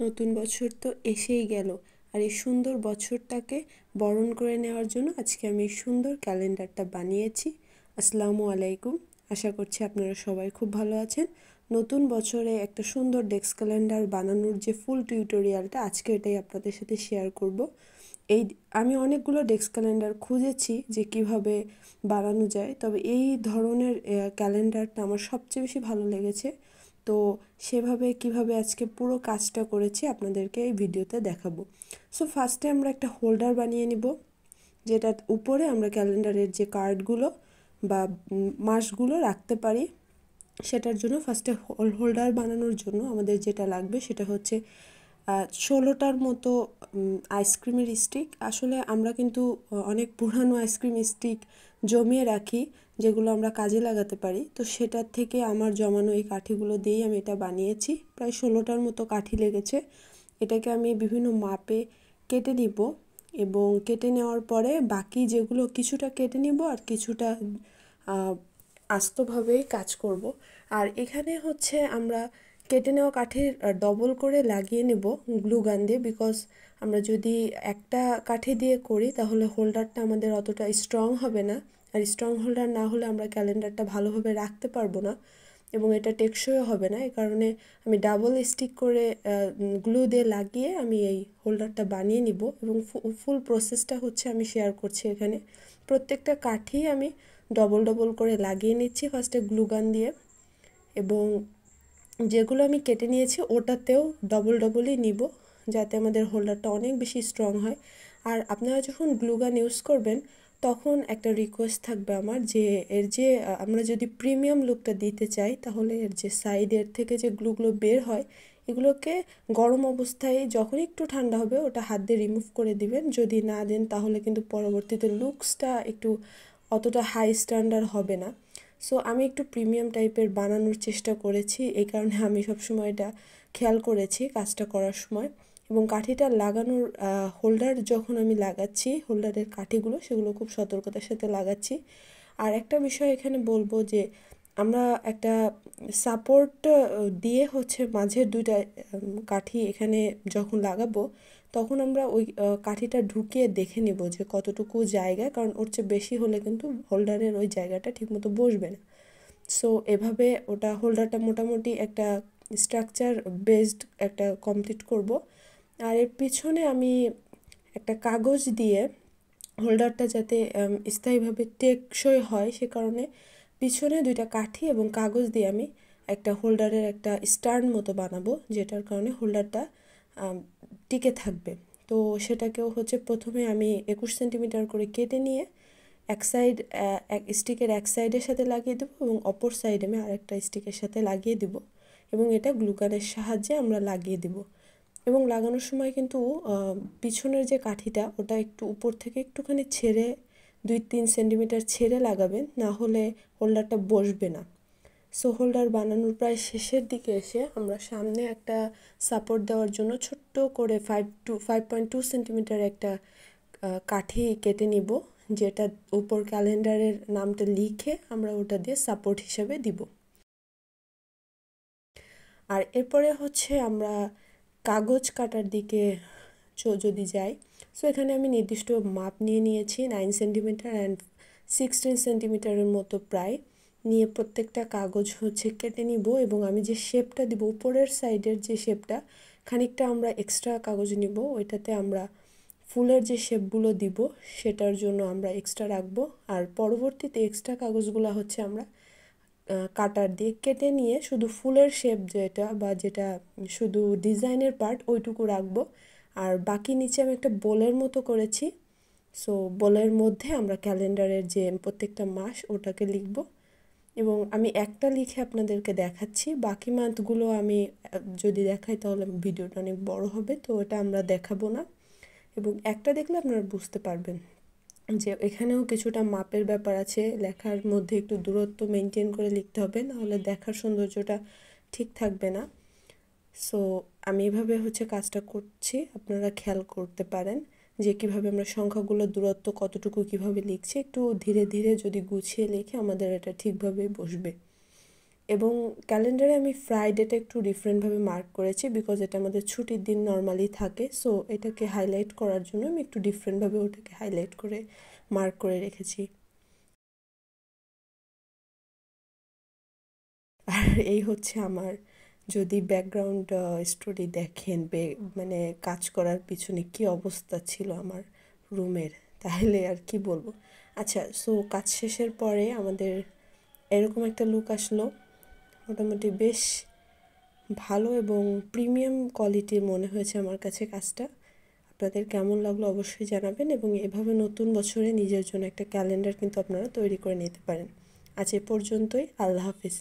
নতুন বছর তো এসেই গেল, আর এই সুন্দর বছরটাকে বরণ করে নেওয়ার জন্য আজকে আমি এই সুন্দর ক্যালেন্ডারটা বানিয়েছি। আসসালামু আলাইকুম। আশা করছি আপনারা সবাই খুব ভালো আছেন। নতুন বছরে একটা সুন্দর ডেস্ক ক্যালেন্ডার বানানোর যে ফুল টিউটোরিয়ালটা, আজকে এটাই আপনাদের সাথে শেয়ার করব। আমি অনেকগুলো ডেস্ক ক্যালেন্ডার খুঁজেছি যে কিভাবে বানানো যায়, তবে এই ধরনের ক্যালেন্ডারটা আমার সবচেয়ে বেশি ভালো লেগেছে। তো সেভাবে কিভাবে আজকে পুরো কাজটা করেছি আপনাদেরকে এই ভিডিওতে দেখাবো। সো ফার্স্টে আমরা একটা হোল্ডার বানিয়ে নিব, যেটার উপরে আমরা ক্যালেন্ডারের যে কার্ডগুলো বা মাসগুলো রাখতে পারি। সেটার জন্য ফার্স্টে হোল্ডার বানানোর জন্য আমাদের যেটা লাগবে সেটা হচ্ছে 16টার মতো আইসক্রিমের স্টিক। আসলে আমরা কিন্তু অনেক পুরানো আইসক্রিম স্টিক জমিয়ে রাখি, যেগুলো আমরা কাজে লাগাতে পারি। তো সেটার থেকে আমার জমানো এই কাঠিগুলো দিয়েই আমি এটা বানিয়েছি। প্রায় 16টার মতো কাঠি লেগেছে। এটাকে আমি বিভিন্ন মাপে কেটে নিব, এবং কেটে নেওয়ার পরে বাকি যেগুলো কিছুটা কেটে নিব আর কিছুটা আস্তভাবেই কাজ করব। আর এখানে হচ্ছে আমরা কেটে নেওয়া কাঠের ডবল করে লাগিয়ে নেব গ্লু গান দিয়ে, বিকজ আমরা যদি একটা কাঠি দিয়ে করি তাহলে হোল্ডারটা আমাদের অতটা স্ট্রং হবে না, আর স্ট্রং হোল্ডার না হলে আমরা ক্যালেন্ডারটা ভালোভাবে রাখতে পারবো না এবং এটা টেকসইও হবে না। এই কারণে আমি ডাবল স্টিক করে গ্লু দিয়ে লাগিয়ে আমি এই হোল্ডারটা বানিয়ে নিব, এবং ফুল প্রসেসটা হচ্ছে আমি শেয়ার করছি এখানে। প্রত্যেকটা কাঠি আমি ডবল ডবল করে লাগিয়ে নিচ্ছি ফার্স্টে গ্লু গান দিয়ে, এবং যেগুলো আমি কেটে নিয়েছি ওটাতেও ডবল ডবলই নিব, যাতে আমাদের হোল্ডারটা অনেক বেশি স্ট্রং হয়। আর আপনারা যখন গ্লু গান ইউজ করবেন তখন একটা রিকোয়েস্ট থাকবে আমার, যে এর যে আমরা যদি প্রিমিয়াম লুকটা দিতে চাই তাহলে এর যে সাইডের থেকে যে গ্লুগুলো বের হয় এগুলোকে গরম অবস্থায় যখন একটু ঠান্ডা হবে ওটা হাত দিয়ে রিমুভ করে দিবেন। যদি না দেন তাহলে কিন্তু পরবর্তীতে লুকসটা একটু অতটা হাই স্ট্যান্ডার্ড হবে না। সো আমি একটু প্রিমিয়াম টাইপের বানানোর চেষ্টা করেছি, এই কারণে আমি সবসময় এটা খেয়াল করেছি কাজটা করার সময়। এবং কাঠিটা লাগানোর হোল্ডার যখন আমি লাগাচ্ছি, হোল্ডারের কাঠিগুলো সেগুলো খুব সতর্কতার সাথে লাগাচ্ছি। আর একটা বিষয় এখানে বলবো যে আমরা একটা সাপোর্ট দিয়ে হচ্ছে মাঝের দুইটা কাঠি এখানে যখন লাগাবো তখন আমরা ওই কাঠিটা ঢুকিয়ে দেখে নেব যে কতটুকু জায়গা, কারণ ওর চেয়ে বেশি হলে কিন্তু হোল্ডারের ওই জায়গাটা ঠিকমতো বসবে না। সো এভাবে ওটা হোল্ডারটা মোটামুটি একটা স্ট্রাকচার বেসড একটা কমপ্লিট করব। আর এর পিছনে আমি একটা কাগজ দিয়ে হোল্ডারটা যাতে স্থায়ীভাবে টেকসই হয় সে কারণে পিছনে দুইটা কাঠি এবং কাগজ দিয়ে আমি একটা হোল্ডারের একটা স্ট্যান্ড মতো বানাবো, যেটার কারণে হোল্ডারটা টিকে থাকবে। তো সেটাকেও হচ্ছে প্রথমে আমি 21 সেন্টিমিটার করে কেটে নিয়ে এক সাইড এক স্টিকের এক সাইডের সাথে লাগিয়ে দেবো এবং অপর সাইডে আমি আরেকটা স্টিকের সাথে লাগিয়ে দেবো, এবং এটা গ্লুকানের সাহায্যে আমরা লাগিয়ে দেব। এবং লাগানোর সময় কিন্তু পিছনের যে কাঠিটা ওটা একটু উপর থেকে একটুখানি ছেড়ে 2-3 সেন্টিমিটার ছেড়ে লাগাবেন, না হলে হোল্ডারটা বসবে না। সো হোল্ডার বানানোর প্রায় শেষের দিকে এসে আমরা সামনে একটা সাপোর্ট দেওয়ার জন্য ছোট্ট করে 5.2 সেন্টিমিটার একটা কাঠি কেটে নিব, যেটা উপর ক্যালেন্ডারের নামটা লিখে আমরা ওটা দিয়ে সাপোর্ট হিসেবে দিব। আর এরপরে হচ্ছে আমরা কাগজ কাটার দিকে যদি যাই, সো এখানে আমি নির্দিষ্ট মাপ নিয়ে নিয়েছি 9 সেন্টিমিটার অ্যান্ড 16 সেন্টিমিটারের মতো প্রায় নিয়ে প্রত্যেকটা কাগজ হচ্ছে কেটে নিব, এবং আমি যে শেপটা দিব উপরের সাইডের যে শেপটা খানিকটা আমরা এক্সট্রা কাগজ নিব, ওইটাতে আমরা ফুলের যে শেপগুলো দিব সেটার জন্য আমরা এক্সট্রা রাখবো। আর পরবর্তীতে এক্সট্রা কাগজগুলো হচ্ছে আমরা কাটার দিয়ে কেটে নিয়ে শুধু ফুলের শেপ যেটা বা যেটা শুধু ডিজাইনের পার্ট ওইটুকু রাখবো। আর বাকি নিচে আমি একটা বোলের মতো করেছি। সো বোলের মধ্যে আমরা ক্যালেন্ডারের যে প্রত্যেকটা মাস ওটাকে লিখব, এবং আমি একটা লিখে আপনাদেরকে দেখাচ্ছি। বাকি মান্থগুলো আমি যদি দেখাই তাহলে ভিডিওটা অনেক বড় হবে, তো ওটা আমরা দেখাবো না, এবং একটা দেখলে আপনারা বুঝতে পারবেন যে এখানেও কিছুটা মাপের ব্যাপার আছে। লেখার মধ্যে একটু দূরত্ব মেনটেন করে লিখতে হবে, নাহলে দেখার সৌন্দর্যটা ঠিক থাকবে না। সো আমি এভাবে হচ্ছে কাজটা করছি, আপনারা খেয়াল করতে পারেন যে কিভাবে আমরা সংখ্যাগুলো দূরত্ব কতটুকু কিভাবে লিখছি। একটু ধীরে ধীরে যদি গুছিয়ে লিখে আমাদের এটা ঠিকভাবে বসবে। এবং ক্যালেন্ডারে আমি ফ্রাইডেটা একটু ডিফারেন্টভাবে মার্ক করেছি বিকজ এটা আমাদের ছুটির দিন নর্মালি থাকে, সো এটাকে হাইলাইট করার জন্য আমি একটু ডিফারেন্টভাবে ওটাকে হাইলাইট করে মার্ক করে রেখেছি। আর এই হচ্ছে আমার, যদি ব্যাকগ্রাউন্ড স্টোরি দেখেন মানে কাজ করার পিছনে কি অবস্থা ছিল আমার রুমের, তাহলে আর কি বলবো। আচ্ছা, সো কাজ শেষের পরে আমাদের এরকম একটা লুক আসলো, মোটামুটি বেশ ভালো এবং প্রিমিয়াম কোয়ালিটির মনে হয়েছে আমার কাছে কাজটা। আপনাদের কেমন লাগলো অবশ্যই জানাবেন, এবং এভাবে নতুন বছরে নিজের জন্য একটা ক্যালেন্ডার কিন্তু আপনারা তৈরি করে নিতে পারেন। আজ এ পর্যন্তই, আল্লাহ হাফিজ।